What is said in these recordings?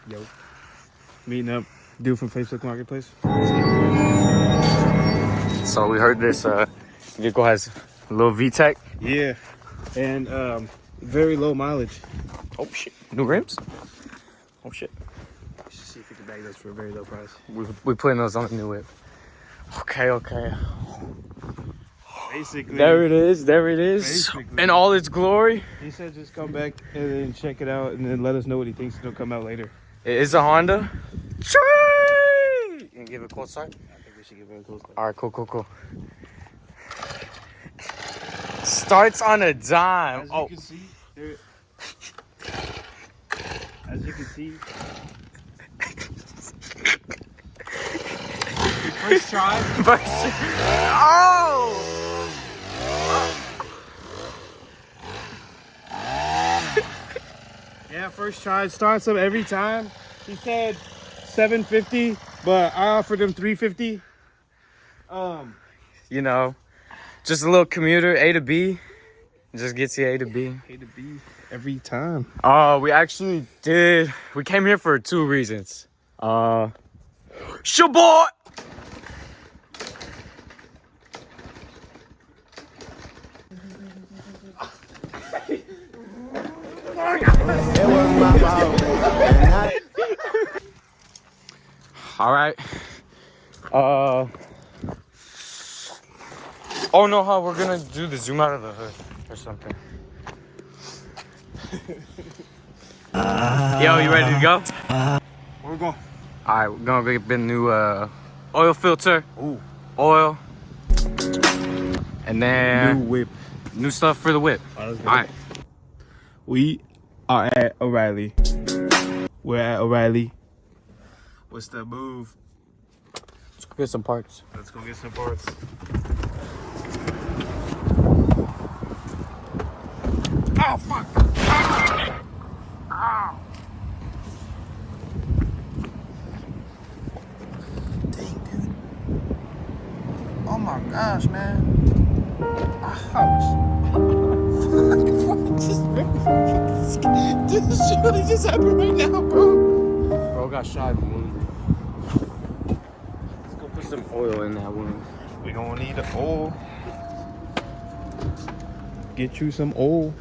Yo. Meeting up. Dude from Facebook Marketplace. So we heard this vehicle has a little VTEC. Yeah. And very low mileage. Oh shit. New rims? Oh shit. Let's see if we can bag those for a very low price. We putting those on the new whip. Okay. Basically. There it is. Basically. In all its glory. He said just come back and then check it out and then let us know what he thinks it'll come out later. It is a Honda. Chee! You can give it a cold start? I think we should give it a close look. Alright, cool. Starts on a dime. As you can see, as you can see, first try. Oh! Yeah, first try. Starts up every time. He said $750, but I offered him $350. You know, just a little commuter, A to B. Just gets you A to B. A to B every time. We actually did. We came here for 2 reasons. Shabot! All right. Oh no, how we're gonna do the zoom out of the hood or something. Yo, you ready to go? Where we going? All right, we're gonna get a new oil filter. Ooh. Oil. And then New whip. new stuff for the whip. All All right. We are at O'Reilly. We're at O'Reilly. What's the move? Let's go get some parts. Let's go get some parts. Oh, fuck. Ow. Dang, dude. Oh my gosh, man. This shit really just happened right now, bro. Bro got shot in the wound. Let's go put some oil in that wound. We gonna need the oil. Get you some oil.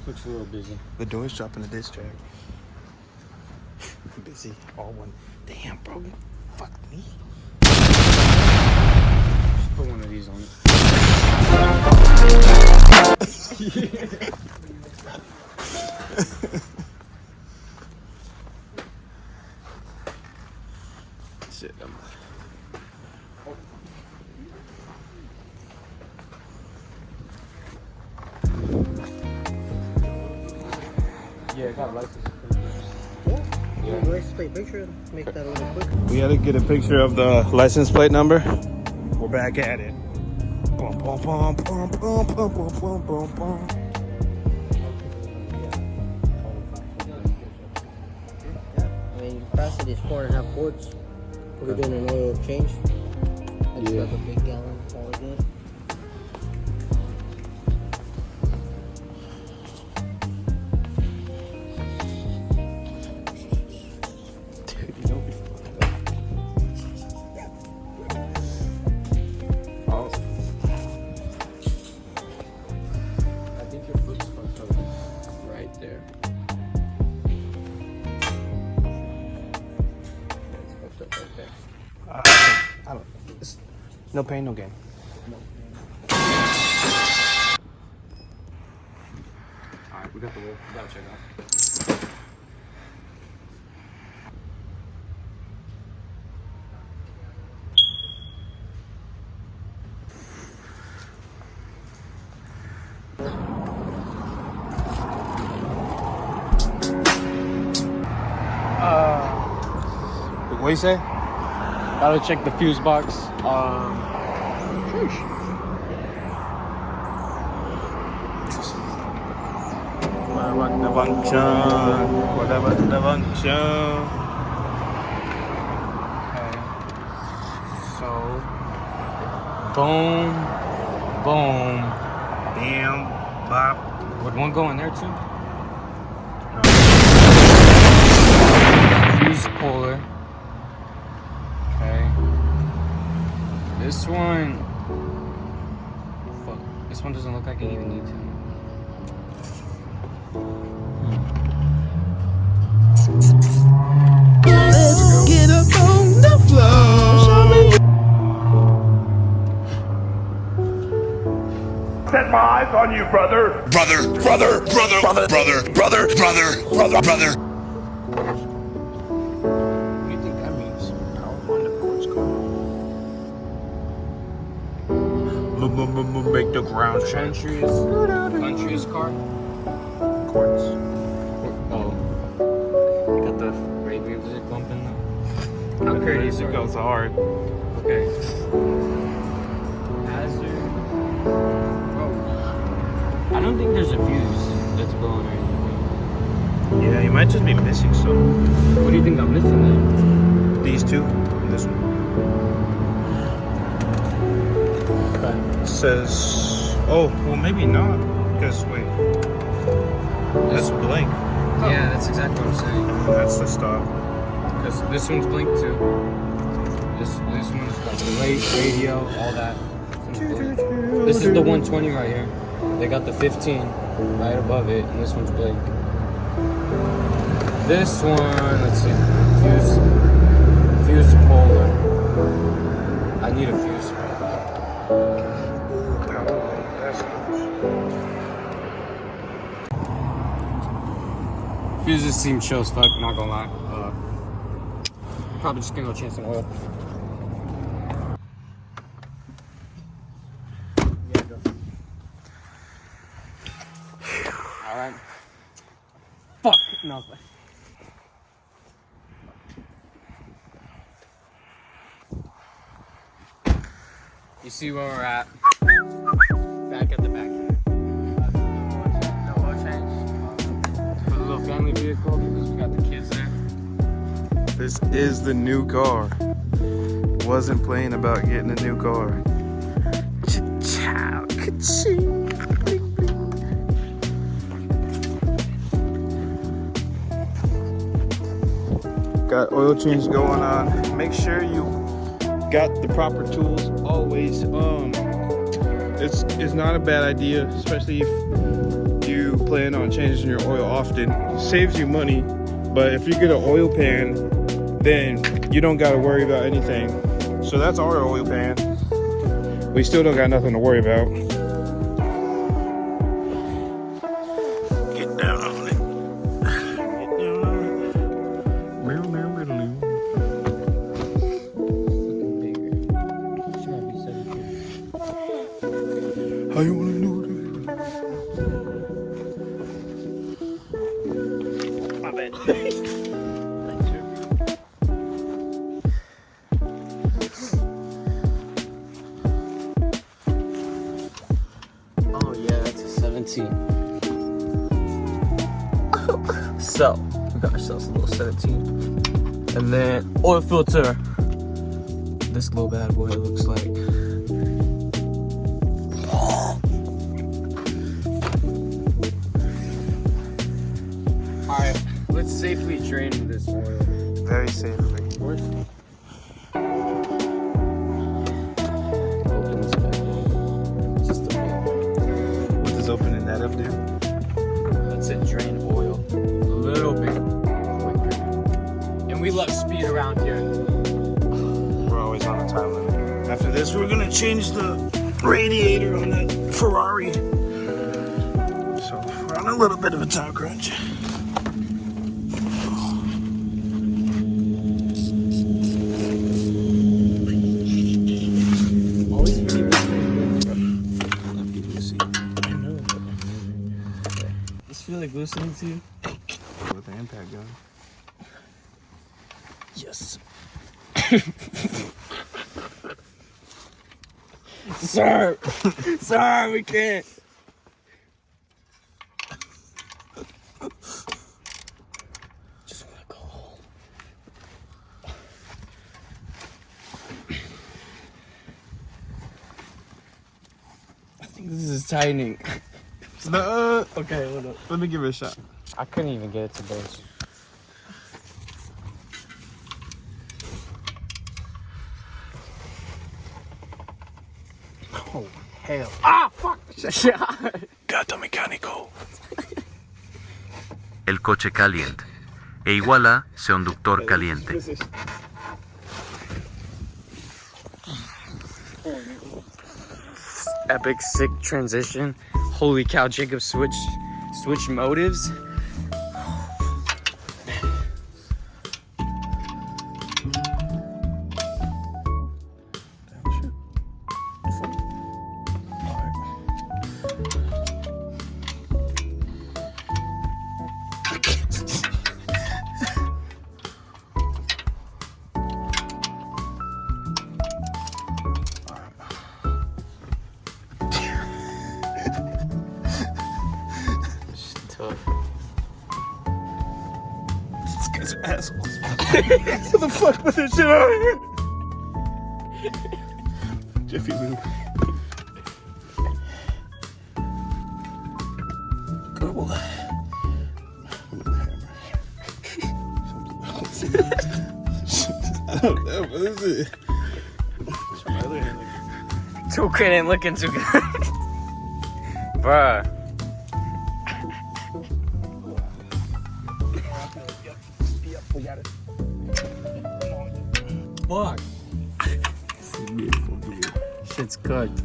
Looks a little busy. The door's dropping the disc track. Busy. All one. Damn, bro. Fuck me. Just put one of these on it. Shit, Yeah, I got license. License plate picture, make that a little quicker. we gotta get a picture of the license plate number. We're back at it. Bum, bum, bum, bum, bum, bum, bum, bum, bum, bum. I mean, capacity is 4.5 quarts. We're doing an oil change. That's like a big gallon, all good. Dude, you know we fucked up. Oh. I think your foot's fucked up right there. It's fucked up right there. I don't. It's no pain, no gain. Alright, we got the wheel. We gotta check out. What do you say? Gotta check the fuse box. Whatever the function. Okay. So, boom, boom. Damn, bop. Would one go in there too? No. This one. Fuck. This one doesn't look like it even needs it. Let's get up on the floor, shall we? Set my eyes on you, brother. Brother. What do you think that means? Power Honda quartz car. Make the ground shake. Country's car. Quartz. Oh. You got the radio music bumping though. How crazy It goes hard. Okay. Hazard. Oh. I don't think there's a fuse that's blowing or anything. Yeah, you might just be missing some. What do you think I'm missing then? These two. And this one. It says. Oh, well, maybe not. Because, wait. That's blank. Yeah, that's exactly what I'm saying. That's the stop. Because this one's blank too. This one's got the radio, all that. This is the 120 right here. They got the 15 right above it, and this one's blank. This one, let's see, fuse polar. I need a fuse. Fuses seem chill as fuck, not gonna lie. Probably just gonna go change some oil. Alright. Fuck, no. You see where we're at? Back at the back here. No oil change. For the little family vehicle, because we got the kids there. This is the new car. Wasn't playing about getting a new car. Cha-chow, ka-ching, bling, bling. Got oil change going on. Make sure you got the proper tools always. It's not a bad idea, especially if you plan on changing your oil often. It saves you money, but if you get an oil pan, then you don't got to worry about anything. So that's our oil pan. We still don't got nothing to worry about. Get down on it. Get down on it. How you want to do this? My bad. Oh yeah, that's a 17. So, we got ourselves a little 17. And then oil filter. This little bad boy looks like. Alright, let's safely drain this oil. Very safely. Open this back. Just a bit. What does opening that up do? Let's it drain oil a little bit quicker. And we love speed around here. We're always on a time limit. After this, we're gonna change the radiator on that Ferrari. So we're on a little bit of a time crunch. Always forget this. I know. This feel like listening to you? With the impact gun. Yes. Sir! Sir, we can't! Just wanna go home. I think this is tightening. No, Okay, hold up. let me give it a shot. I couldn't even get it to base. hell. Ah, fuck! Gato mecánico. El coche caliente. E igual a conductor caliente. Epic sick transition. Holy cow, Jacob switched motives. Tough. These guys are assholes. What the fuck put this shit out here? Jiffy Lube. Go. I don't know, what is it? Too good ain't looking too good. Bruh. We got it. Fuck. Shit's cooked.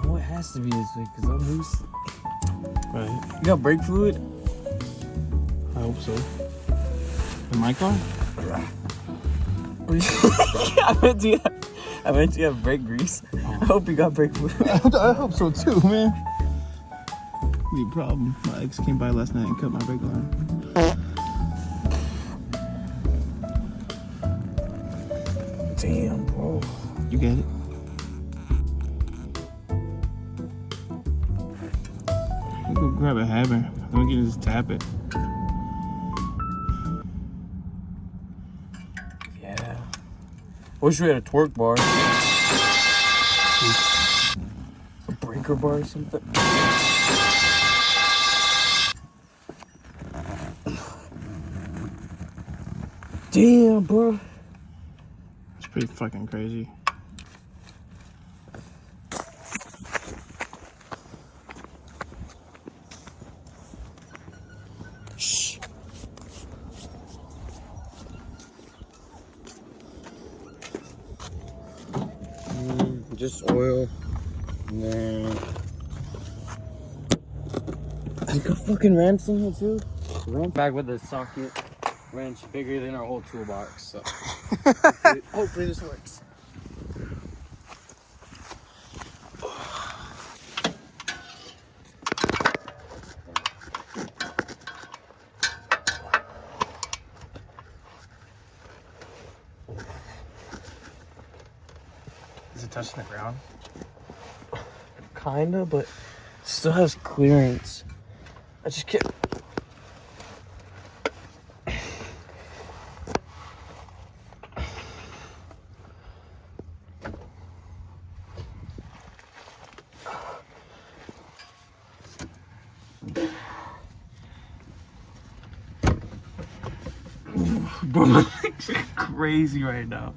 No, it has to be this way because I'm loose. Right. You got brake fluid? I hope so. In my car? I meant you have brake grease. I hope you got brake fluid. I hope so too, man. Be a problem. My ex came by last night and cut my brake line. Damn, bro. You get it? We go grab a hammer. Then we can just tap it. Yeah. Wish we had a torque bar. A breaker bar or something. Damn, bro. It's pretty fucking crazy. Just oil. Nah. I got fucking ramps in here too. Ramp back with a socket wrench bigger than our whole toolbox. So hopefully this works. Is it touching the ground? Kinda, but still has clearance. I just can't. Bro, my legs are crazy right now.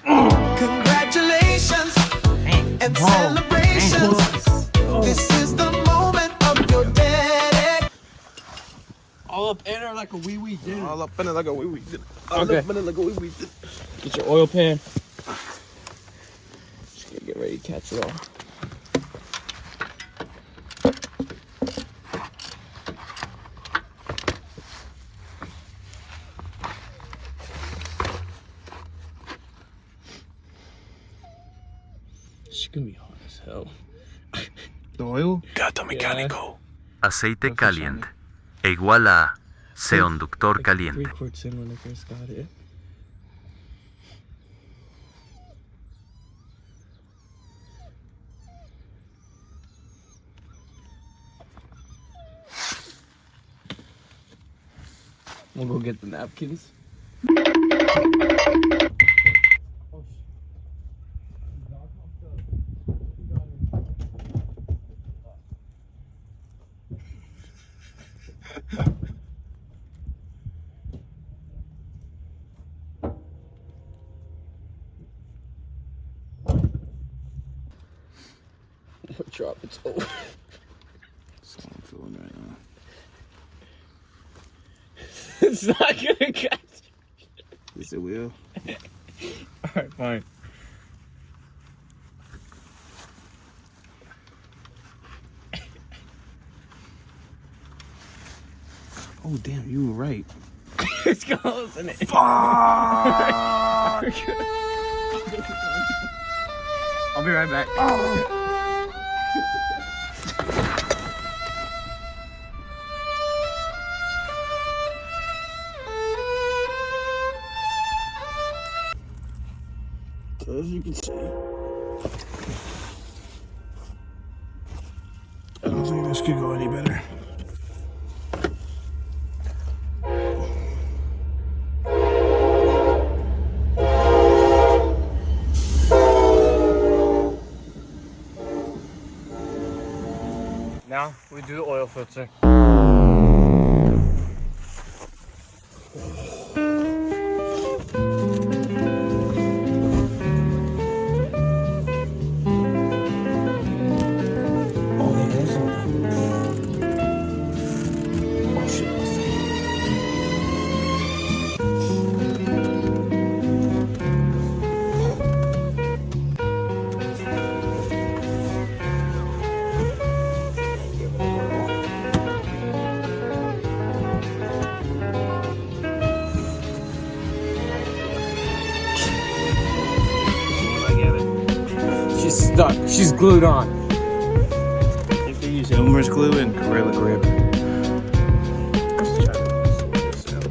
Congratulations and celebrations. This is the moment of your day. All up in her like a wee wee dinner. All up in it like a wee wee. Okay. Up in it like a wee wee. Get your oil pan. Just gonna get ready to catch it all. She's gonna be hot as hell. The oil? Gato mecánico. Aceite caliente. E igual a conductor 3 caliente. quarts in when I first got it. We'll go get the napkins. drop, it's over. That's how I'm feeling right now. It's not gonna catch. Yes, it will. Alright, fine. Oh, damn, you were right. It's close, isn't it? Fuck! I'll be right back. As you can see, I don't think this could go any better. Now we do the oil filter. Oh, there is something. Oh, shit. She's stuck. She's glued on. If they use Elmer's glue and Gorilla Grip. Let's try to sort this out.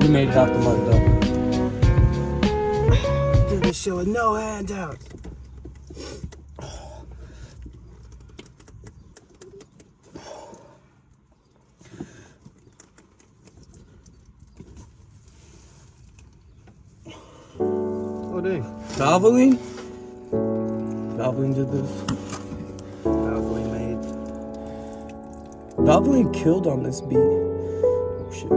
We made it out the mud though. Did this show with no handout. Oh, dang. Valvoline? Valvoline did this. Valvoline made. Valvoline killed on this beat. Oh shit.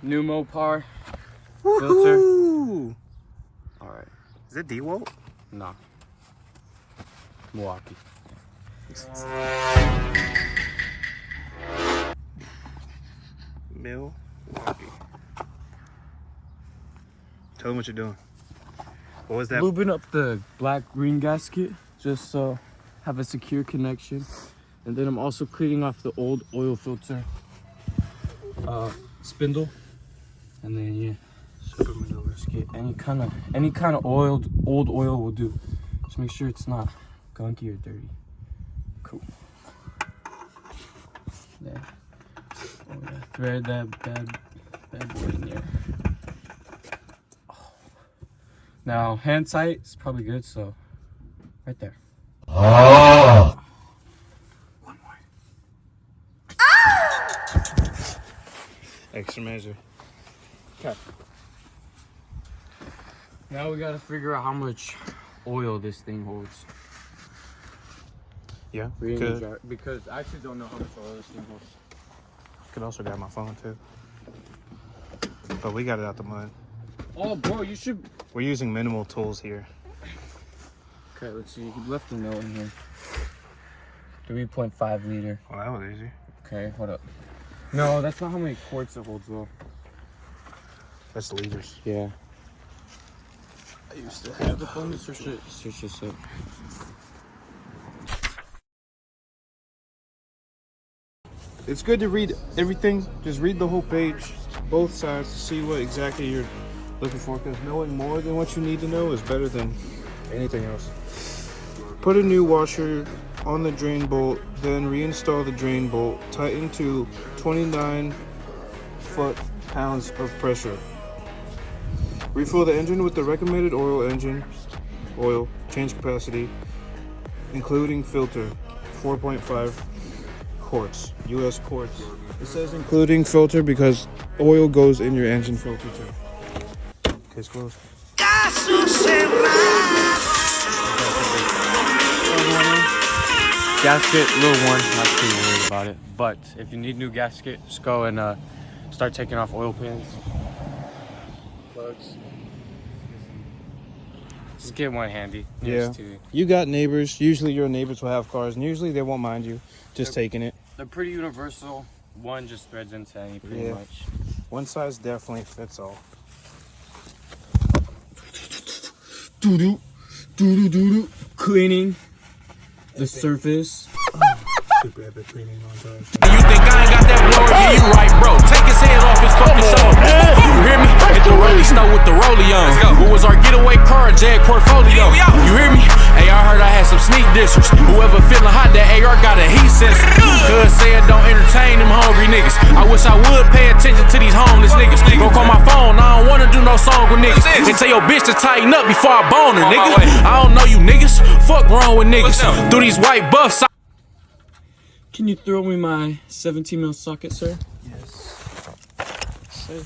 New Mopar filter. Ooh. Alright. Is it DeWalt? Nah. Milwaukee. Milwaukee. Tell them what you're doing. What was that? Lubing up the black green gasket just so have a secure connection. And then I'm also cleaning off the old oil filter spindle. And then yeah, super maneuver. Just get any kind of old oil will do. Just make sure it's not gunky or dirty. Cool. There. Oh yeah, thread that bad boy in there. Oh. Now hand tight is probably good, so right there. One more. Extra measure. Okay. Now we gotta figure out how much oil this thing holds. Yeah, Good. Because I actually don't know how much oil this thing holds. could also grab my phone too. But we got it out the mud. Oh, bro, you should. We're using minimal tools here. Okay, let's see. You left a note in here. 3.5 liter. Well, that was easy. Okay, hold up. No, that's not how many quarts it holds, though. That's liters. Yeah. I used to Have the phone to search this up. It's good to read everything. Just read the whole page, both sides, to see what exactly you're looking for. Because knowing more than what you need to know is better than anything else. Put a new washer on the drain bolt, then reinstall the drain bolt. Tighten to 29 foot-pounds of pressure. Refill the engine with the recommended oil. Change change capacity, including filter, 4.5 quarts, US quarts. It says including filter because oil goes in your engine filter too. Case closed. Gasket, little one, not too worried about it. But if you need new gasket, just go and start taking off oil pans. Plugs. Just get one handy. Yeah. To you. You got neighbors. Usually your neighbors will have cars, and usually they won't mind you just taking it. They're pretty universal. One just threads into any pretty Yeah. much. One size definitely fits all. Doo-doo. Doo-doo, doo-doo. Cleaning the surface. Super epic cleaning montage. You think I ain't got that blower? Yeah, you right, bro. Take his head off his fucking shoulder. You hear me? Hit the rollie snow with the rollie on. What was our getaway car? Jag portfolio. You hear me? Hey, I heard I had some sneak dissers. Whoever feeling hot, that AR got a heat sensor. Cuz said don't entertain them hungry niggas. I wish I would pay attention to these homeless niggas. Don't call my phone, I don't wanna do no song with niggas. They tell your bitch to tighten up before I bone her, nigga. I don't know you niggas. Fuck wrong with niggas. Through these white buffs. Can you throw me my 17 mil socket, sir? Sir.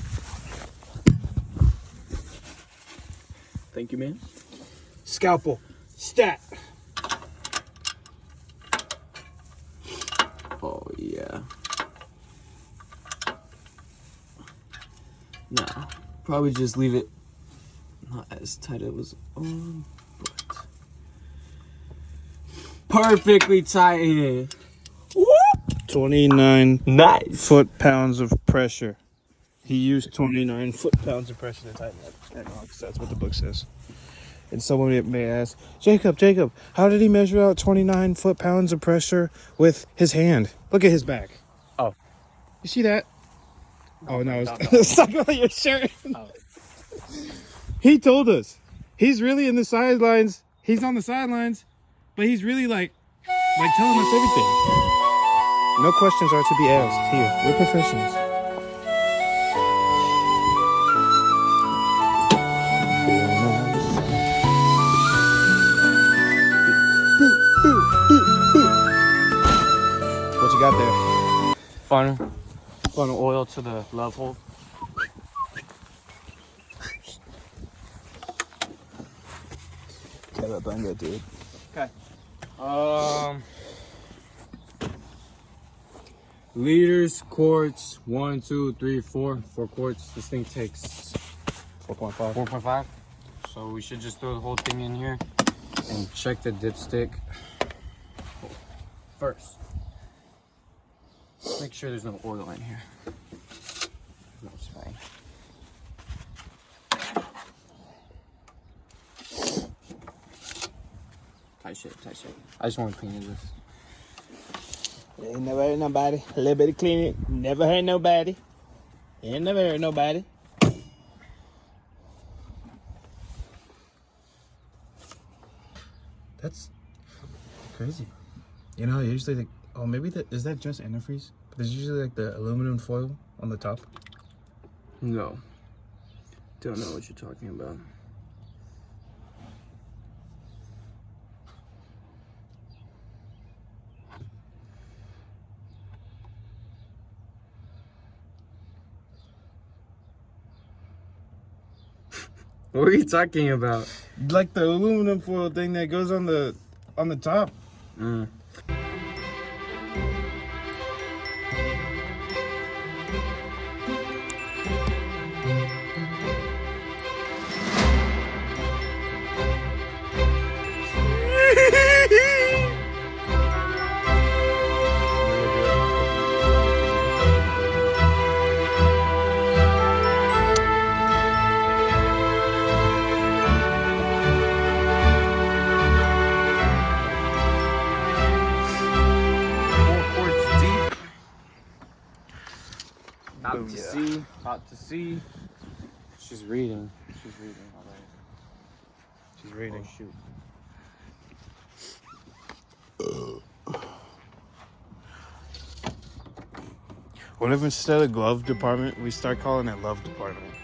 Thank you, man. Scalpel. Stat. Oh, yeah. Nah, probably just leave it not as tight as it was on, but perfectly tightened. 29 Nice. foot-pounds of pressure. He used 29 foot-pounds of pressure to tighten that box. That's what the book says. And someone may ask, Jacob, how did he measure out 29 foot-pounds of pressure with his hand? Look at his back. Oh. You see that? Oh, no. It's stuck on your shirt. Oh. He told us. He's really in the sidelines. He's on the sidelines, but he's really like telling us everything. No questions are to be asked here. We're professionals. What you got there? Funnel oil to the love hole. Got a banga, dude. Okay. Liters, quarts, 1, 2, 3, 4. 4 quarts. This thing takes 4.5. 4.5. So we should just throw the whole thing in here and check the dipstick first. Make sure there's no oil in here. No spray. Tight shit. I just want to clean this. Ain't never hurt nobody. A little bit of cleaning. Never hurt nobody. Ain't never hurt nobody. That's crazy. You know, usually like, oh, maybe is that just antifreeze? But there's usually like the aluminum foil on the top. No. Don't know what you're talking about. What are you talking about? Like the aluminum foil thing that goes on the top. Mm. Hot to see. She's reading already. She's reading. Oh, shoot. What if instead of glove department, we start calling it love department?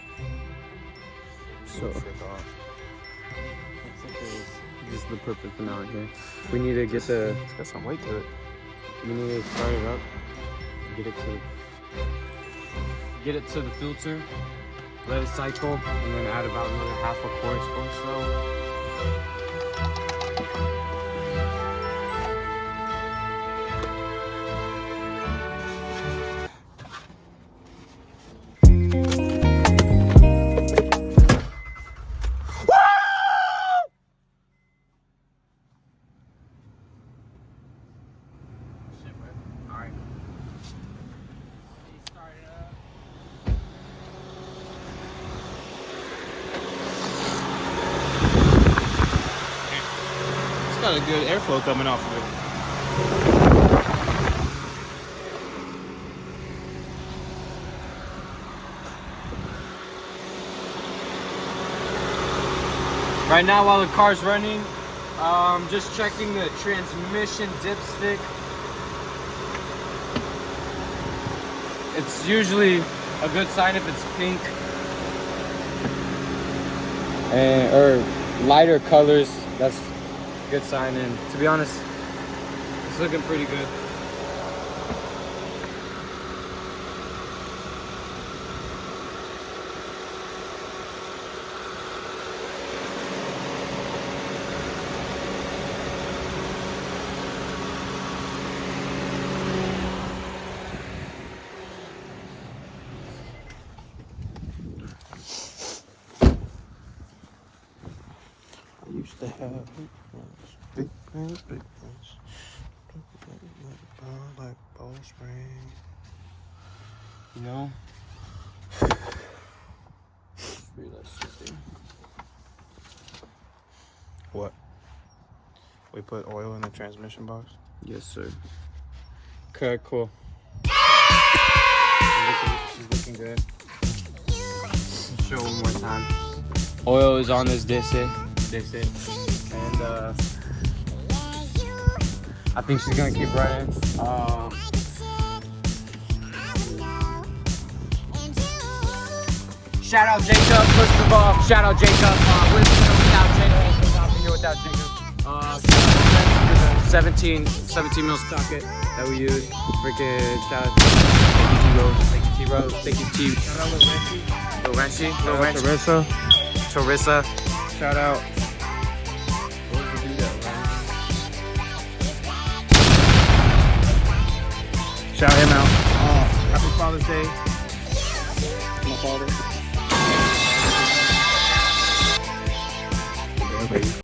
So, This is the perfect amount here. We need to get the. It's got some weight to it. We need to start it up. Get it to the filter. Let it cycle, and then add about another half a quart or so. It's got a good airflow coming off of it. Right now, while the car's running, just checking the transmission dipstick. It's usually a good sign if it's pink or lighter colors. That's a good sign. And to be honest, it's looking pretty good. I used to have big plans, like ball spring. You know? What? We put oil in the transmission box? Yes, sir. Okay, cool. She's looking good. Show one more time. Oil is on this disc. And I think she's gonna keep running. Shout out Jacob, first of all. Shout out Jacob. We're without Jacob. Without Jacob. 17 mil socket that we use. Freaking shout out to T-Rose. Thank you, T. Shout out Lil Renchi. Lil Renchi. Teresa. Shout out. Shout him out. Happy Father's Day. My father.